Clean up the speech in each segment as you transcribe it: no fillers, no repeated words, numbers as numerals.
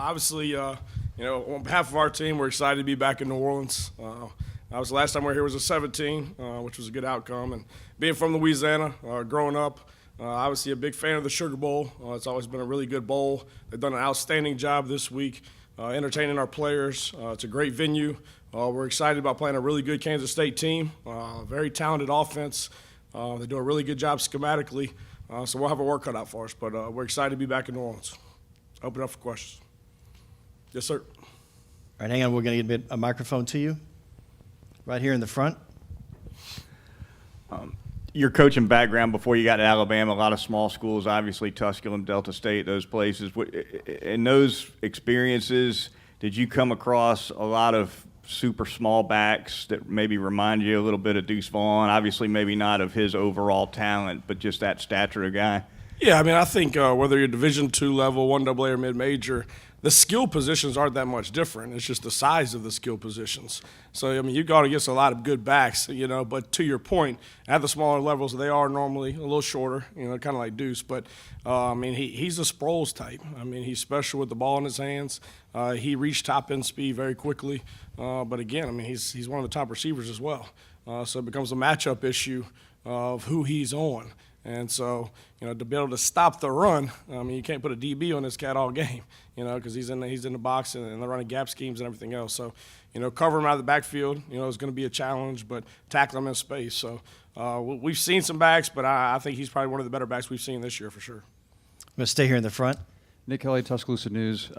Obviously, on behalf of our team, we're excited to be back in New Orleans. Obviously, last time we were here was a 17, which was a good outcome. And being from Louisiana, growing up, obviously a big fan of the Sugar Bowl. It's always been a really good bowl. They've done an outstanding job this week entertaining our players. It's a great venue. We're excited about playing a really good Kansas State team, very talented offense. They do a really good job schematically, so we'll have a work cut out for us. But we're excited to be back in New Orleans. Open it up for questions. Yes, sir. All right, hang on. We're going to get a microphone to you right here in the front. Your coaching background before you got to Alabama, a lot of small schools, obviously Tusculum, Delta State, those places. In those experiences, did you come across a lot of super small backs that maybe remind you a little bit of Deuce Vaughn? Obviously, maybe not of his overall talent, but just that stature of guy. Yeah, I mean, I think whether you're Division II level, 1AA or mid-major, the skill positions aren't that much different. It's just the size of the skill positions. So, I mean, you got against a lot of good backs, but to your point, at the smaller levels, they are normally a little shorter, kind of like Deuce. But, I mean, he's a Sproles type. I mean, he's special with the ball in his hands. He reached top-end speed very quickly. But, again, I mean, he's one of the top receivers as well. So it becomes a matchup issue of who he's on. And so, to be able to stop the run, I mean, you can't put a DB on this cat all game, because he's in the box and they're running gap schemes and everything else. So, cover him out of the backfield, is going to be a challenge, but tackle him in space. So, we've seen some backs, but I think he's probably one of the better backs we've seen this year for sure. I'm going to stay here in the front. Nick Kelly, Tuscaloosa News.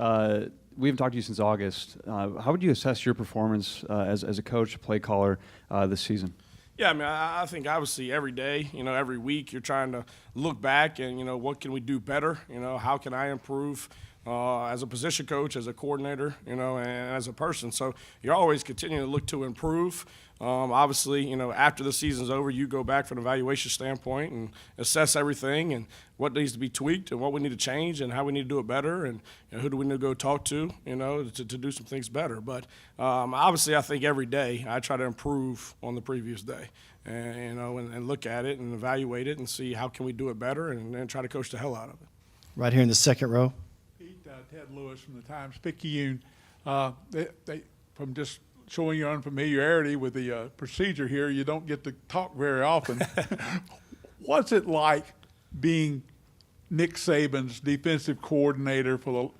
We haven't talked to you since August. How would you assess your performance as a coach, play caller this season? Yeah, I mean, I think obviously every day, every week you're trying to look back and, what can we do better? How can I improve as a position coach, as a coordinator, and as a person. So you're always continuing to look to improve. Obviously, after the season's over, you go back from an evaluation standpoint and assess everything and what needs to be tweaked and what we need to change and how we need to do it better and who do we need to go talk to, to do some things better. But obviously, I think every day I try to improve on the previous day and, and look at it and evaluate it and see how can we do it better and try to coach the hell out of it. Right here in the second row. Ted Lewis from the Times-Picayune. They from just showing your unfamiliarity with the procedure here, you don't get to talk very often. What's it like being Nick Saban's defensive coordinator for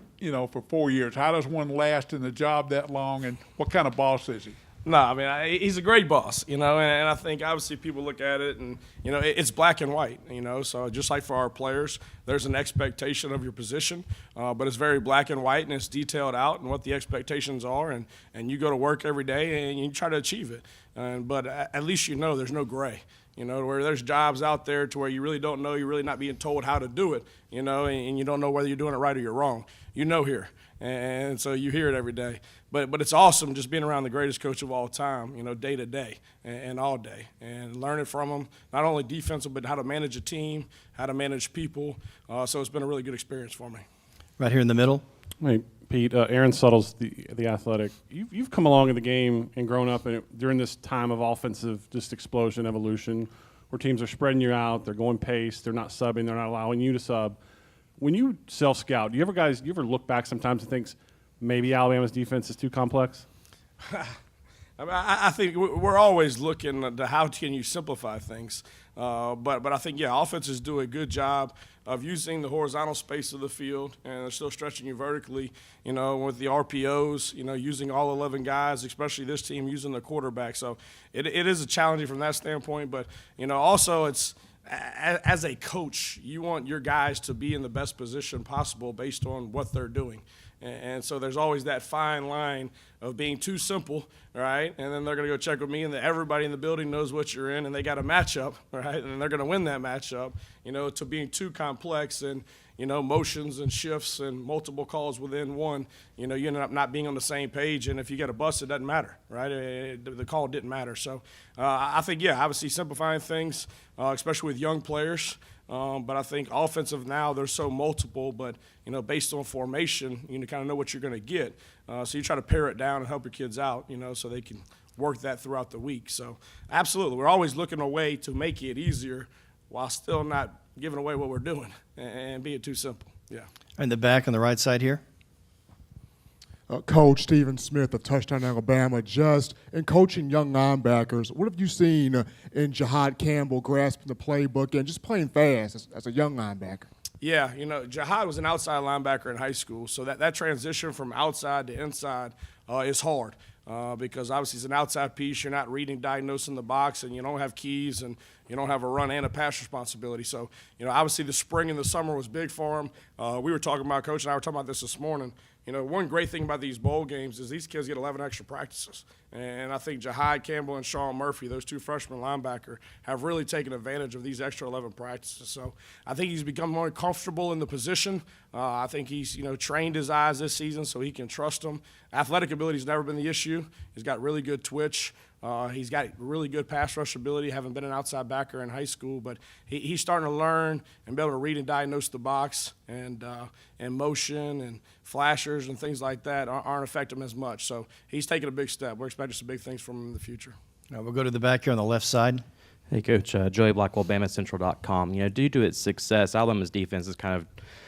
4 years? How does one last in the job that long, and what kind of boss is he? No, I mean, he's a great boss, and I think obviously people look at it and, it's black and white, so just like for our players, there's an expectation of your position, but it's very black and white and it's detailed out and what the expectations are, and you go to work every day and you try to achieve it, but at least there's no gray. Where there's jobs out there to where you really don't know, you're really not being told how to do it, and you don't know whether you're doing it right or you're wrong. Here. And so you hear it every day. But it's awesome just being around the greatest coach of all time, day to day and all day, and learning from him, not only defensive, but how to manage a team, how to manage people. So it's been a really good experience for me. Right here in the middle. Hey, Pete, Aaron Suttles, the Athletic. You've come along in the game and grown up in it during this time of offensive just explosion, evolution, where teams are spreading you out, they're going pace, they're not subbing, they're not allowing you to sub. When you self-scout, do you ever look back sometimes and think maybe Alabama's defense is too complex? I think we're always looking at how can you simplify things. But I think, offenses do a good job of using the horizontal space of the field, and they're still stretching you vertically, with the RPOs, using all 11 guys, especially this team using the quarterback. So it is a challenging from that standpoint. But, also it's – as a coach, you want your guys to be in the best position possible based on what they're doing. And so there's always that fine line of being too simple, right? And then they're going to go check with me, and everybody in the building knows what you're in, and they got a matchup, right? And they're going to win that matchup, to being too complex and, motions and shifts and multiple calls within one, you end up not being on the same page. And if you get a bust, it doesn't matter, right? The call didn't matter. So I think, obviously simplifying things, especially with young players. But I think offensive now, they're so multiple, but, based on formation, you kind of know what you're going to get. So you try to pare it down and help your kids out, so they can work that throughout the week. So absolutely, we're always looking a way to make it easier while still not giving away what we're doing and being too simple. Yeah. In the back on the right side here. Coach Stephen Smith of Touchdown Alabama, just in coaching young linebackers, what have you seen in Jihad Campbell grasping the playbook and just playing fast as a young linebacker? Yeah, Jihad was an outside linebacker in high school, so that transition from outside to inside is hard because obviously it's an outside piece. You're not reading, diagnosing the box, and you don't have keys, and you don't have a run and a pass responsibility. So, obviously the spring and the summer was big for him. We were talking about, Coach and I were talking about this morning. One great thing about these bowl games is these kids get 11 extra practices. And I think Jihad Campbell and Sean Murphy, those two freshman linebacker, have really taken advantage of these extra 11 practices. So I think he's become more comfortable in the position. I think he's, trained his eyes this season so he can trust them. Athletic ability's never been the issue. He's got really good twitch. He's got really good pass rush ability, having been an outside backer in high school, but he's starting to learn and be able to read and diagnose the box, and motion and flashers and things like that aren't affecting him as much. So he's taking a big step. We're expecting some big things from him in the future. We'll go to the back here on the left side. Hey, Coach. Joey Blackwell, BamaCentral.com. Due to its success, Alabama's defense has kind of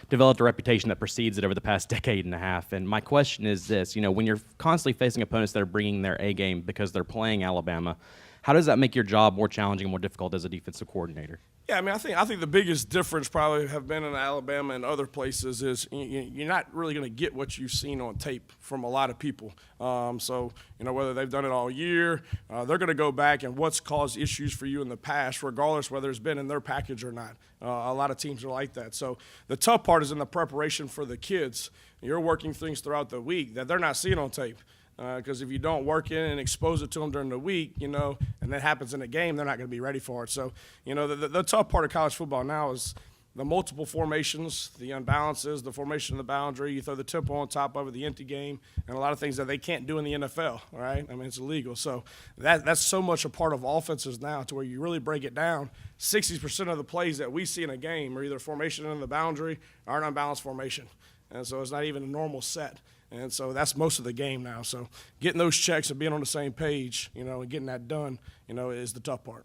developed a reputation that precedes it over the past decade and a half. And my question is this, when you're constantly facing opponents that are bringing their A game because they're playing Alabama, how does that make your job more challenging and more difficult as a defensive coordinator? Yeah, I think the biggest difference probably have been in Alabama and other places is you're not really going to get what you've seen on tape from a lot of people. So whether they've done it all year, they're going to go back and what's caused issues for you in the past, regardless whether it's been in their package or not. A lot of teams are like that. So the tough part is in the preparation for the kids. You're working things throughout the week that they're not seeing on tape. Because if you don't work in and expose it to them during the week, and that happens in a game, they're not going to be ready for it. So, the tough part of college football now is the multiple formations, the unbalances, the formation of the boundary. You throw the tempo on top of it, the empty game, and a lot of things that they can't do in the NFL, right? It's illegal. So that's so much a part of offenses now to where you really break it down. 60% of the plays that we see in a game are either formation in the boundary or an unbalanced formation. And so it's not even a normal set. And so that's most of the game now. So getting those checks and being on the same page, and getting that done, is the tough part.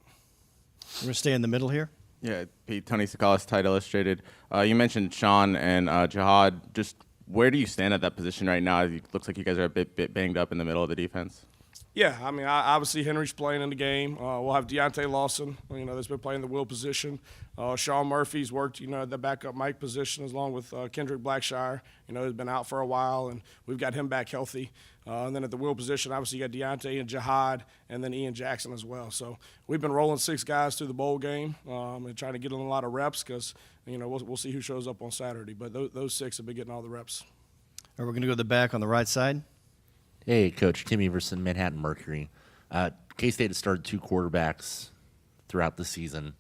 We're going to stay in the middle here. Yeah, Pete, Tony Sakalas, Tide Illustrated. You mentioned Sean and Jihad. Just where do you stand at that position right now? It looks like you guys are a bit banged up in the middle of the defense. Yeah, obviously Henry's playing in the game. We'll have Deontay Lawson, that's been playing the will position. Sean Murphy's worked, at the backup Mike position along with Kendrick Blackshire, who's been out for a while, and we've got him back healthy. And then at the will position, obviously you got Deontay and Jihad, and then Ian Jackson as well. So we've been rolling 6 guys through the bowl game and trying to get in a lot of reps because, we'll see who shows up on Saturday. But those 6 have been getting all the reps. All right, we're going to go to the back on the right side. Hey, Coach. Tim Everson, Manhattan Mercury. K-State has started 2 quarterbacks throughout the season.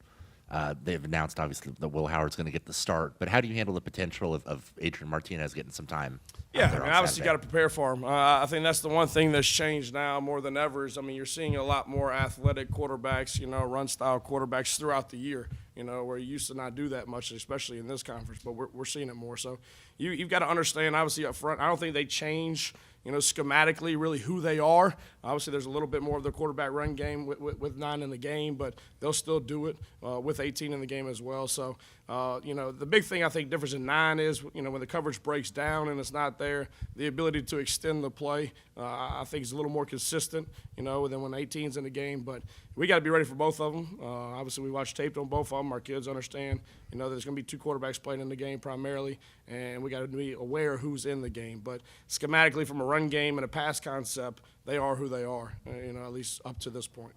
They've announced, obviously, that Will Howard's going to get the start. But how do you handle the potential of Adrian Martinez getting some time? Yeah, obviously you got to prepare for him. I think that's the one thing that's changed now more than ever is, you're seeing a lot more athletic quarterbacks, run-style quarterbacks throughout the year, where you used to not do that much, especially in this conference, but we're seeing it more. So you've got to understand, obviously, up front, I don't think they change schematically really who they are. Obviously, there's a little bit more of the quarterback run game with 9 in the game, but they'll still do it with 18 in the game as well. So, the big thing I think difference in 9 is, when the coverage breaks down and it's not there, the ability to extend the play, I think is a little more consistent, than when 18's in the game. But we got to be ready for both of them. Obviously, we watch tape on both of them. Our kids understand, there's going to be 2 quarterbacks playing in the game primarily, and we got to be aware who's in the game. But schematically, from a run game and a pass concept, they are who they are, at least up to this point.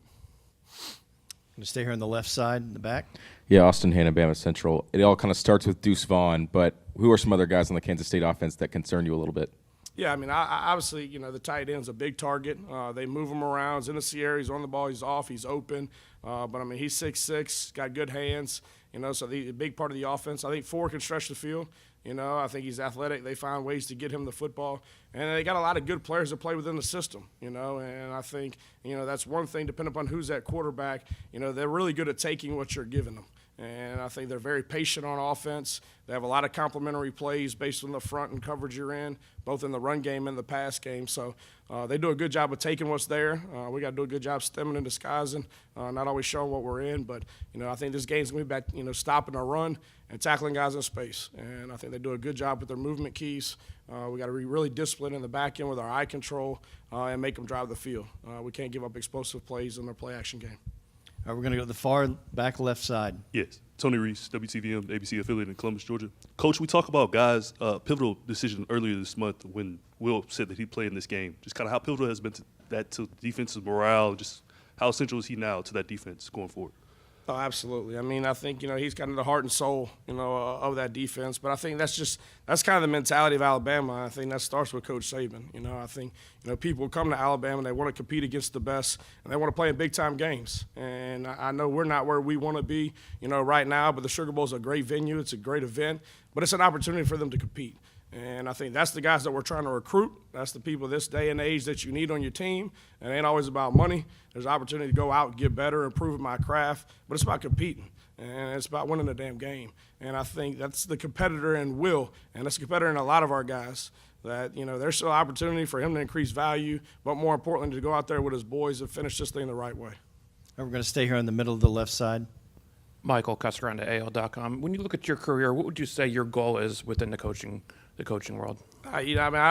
Going to stay here on the left side in the back. Yeah, Austin Hanna, Bama Central. It all kind of starts with Deuce Vaughn, but who are some other guys on the Kansas State offense that concern you a little bit? Yeah, obviously, the tight end's a big target. They move him around. He's in the Sierra. He's on the ball. He's off. He's open. But, he's 6'6", got good hands, so a big part of the offense. I think 4 can stretch the field. I think he's athletic. They find ways to get him the football. And they got a lot of good players that play within the system, and I think, that's one thing, depending upon who's at quarterback, they're really good at taking what you're giving them. And I think they're very patient on offense. They have a lot of complementary plays based on the front and coverage you're in, both in the run game and the pass game. So they do a good job of taking what's there. We got to do a good job stemming and disguising, not always showing what we're in. But, I think this game's going to be about, stopping our run and tackling guys in space. And I think they do a good job with their movement keys. We got to be really disciplined in the back end with our eye control and make them drive the field. We can't give up explosive plays in their play action game. All right, we're going to go to the far back left side. Yes. Tony Reese, WTVM, ABC affiliate in Columbus, Georgia. Coach, we talk about guys' pivotal decision earlier this month when Will said that he'd play in this game. Just kind of how pivotal has been to defensive morale, just how essential is he now to that defense going forward? Oh, absolutely. I mean, I think, he's kind of the heart and soul, of that defense. But I think that's kind of the mentality of Alabama. I think that starts with Coach Saban. I think, people come to Alabama and they want to compete against the best and they want to play in big-time games. And I know we're not where we want to be, right now, but the Sugar Bowl is a great venue. It's a great event. But it's an opportunity for them to compete. And I think that's the guys that we're trying to recruit. That's the people this day and age that you need on your team. It ain't always about money. There's opportunity to go out and get better, improve my craft, but it's about competing. And it's about winning the damn game. And I think that's the competitor in Will, and that's the competitor in a lot of our guys. That, there's still opportunity for him to increase value, but more importantly, to go out there with his boys and finish this thing the right way. And we're going to stay here in the middle of the left side. Michael Cascaranda, AL.com. When you look at your career, what would you say your goal is within the coaching world? I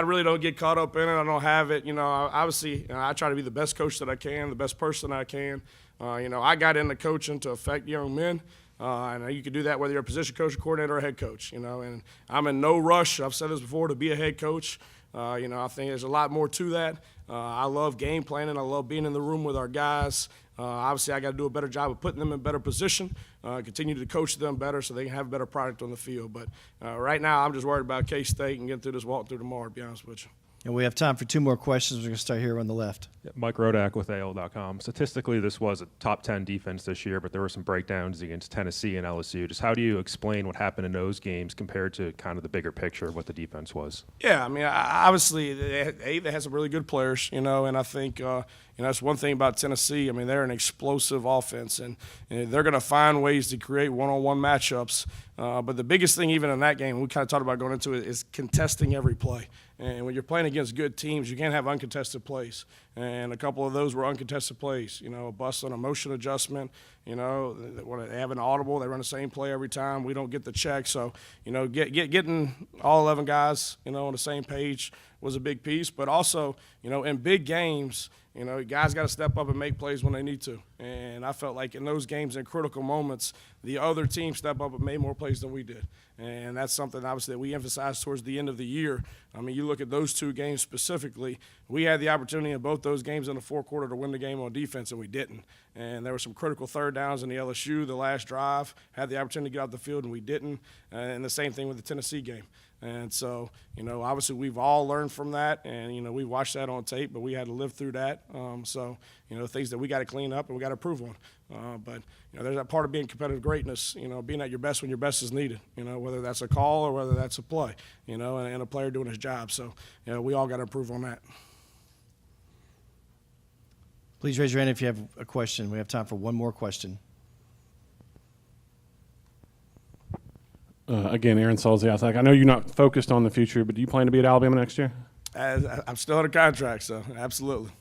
really don't get caught up in it. I don't have it. Obviously, I try to be the best coach that I can, the best person I can. I got into coaching to affect young men. And you can do that whether you're a position coach, a coordinator, or a head coach. And I'm in no rush. I've said this before, to be a head coach. I think there's a lot more to that. I love game planning. I love being in the room with our guys. Obviously, I got to do a better job of putting them in better position, continue to coach them better so they can have a better product on the field. But right now, I'm just worried about K-State and getting through this walk through tomorrow, to be honest with you. And we have time for 2 more questions. We're going to start here on the left. Mike Rodak with AL.com. Statistically, this was a top 10 defense this year, but there were some breakdowns against Tennessee and LSU. Just how do you explain what happened in those games compared to kind of the bigger picture of what the defense was? Yeah, I mean, obviously, they had some really good players, and I think, that's one thing about Tennessee. I mean, they're an explosive offense, and they're going to find ways to create one-on-one matchups. But the biggest thing even in that game, we kind of talked about going into it, is contesting every play. And when you're playing against good teams, you can't have uncontested plays. And a couple of those were uncontested plays. A bust on a motion adjustment. When they have an audible, they run the same play every time. We don't get the check. So, getting all 11 guys, on the same page was a big piece. But also, in big games, guys got to step up and make plays when they need to. And I felt like in those games, in critical moments, the other team stepped up and made more plays than we did. And that's something, obviously, that we emphasized towards the end of the year. I mean, you look at those 2 games specifically, we had the opportunity in both those games in the fourth quarter to win the game on defense, and we didn't. And there were some critical third downs in the LSU, the last drive, had the opportunity to get out the field, and we didn't. And the same thing with the Tennessee game. And so, obviously we've all learned from that, and, we watched that on tape, but we had to live through that. So, things that we got to clean up and we got to improve on. But, there's that part of being competitive greatness, being at your best when your best is needed, whether that's a call or whether that's a play, and a player doing his job. So, we all got to improve on that. Please raise your hand if you have a question. We have time for one more question. Again, Aaron Suttles, the Athletic. I know you're not focused on the future, but do you plan to be at Alabama next year? I'm still under contract, so absolutely.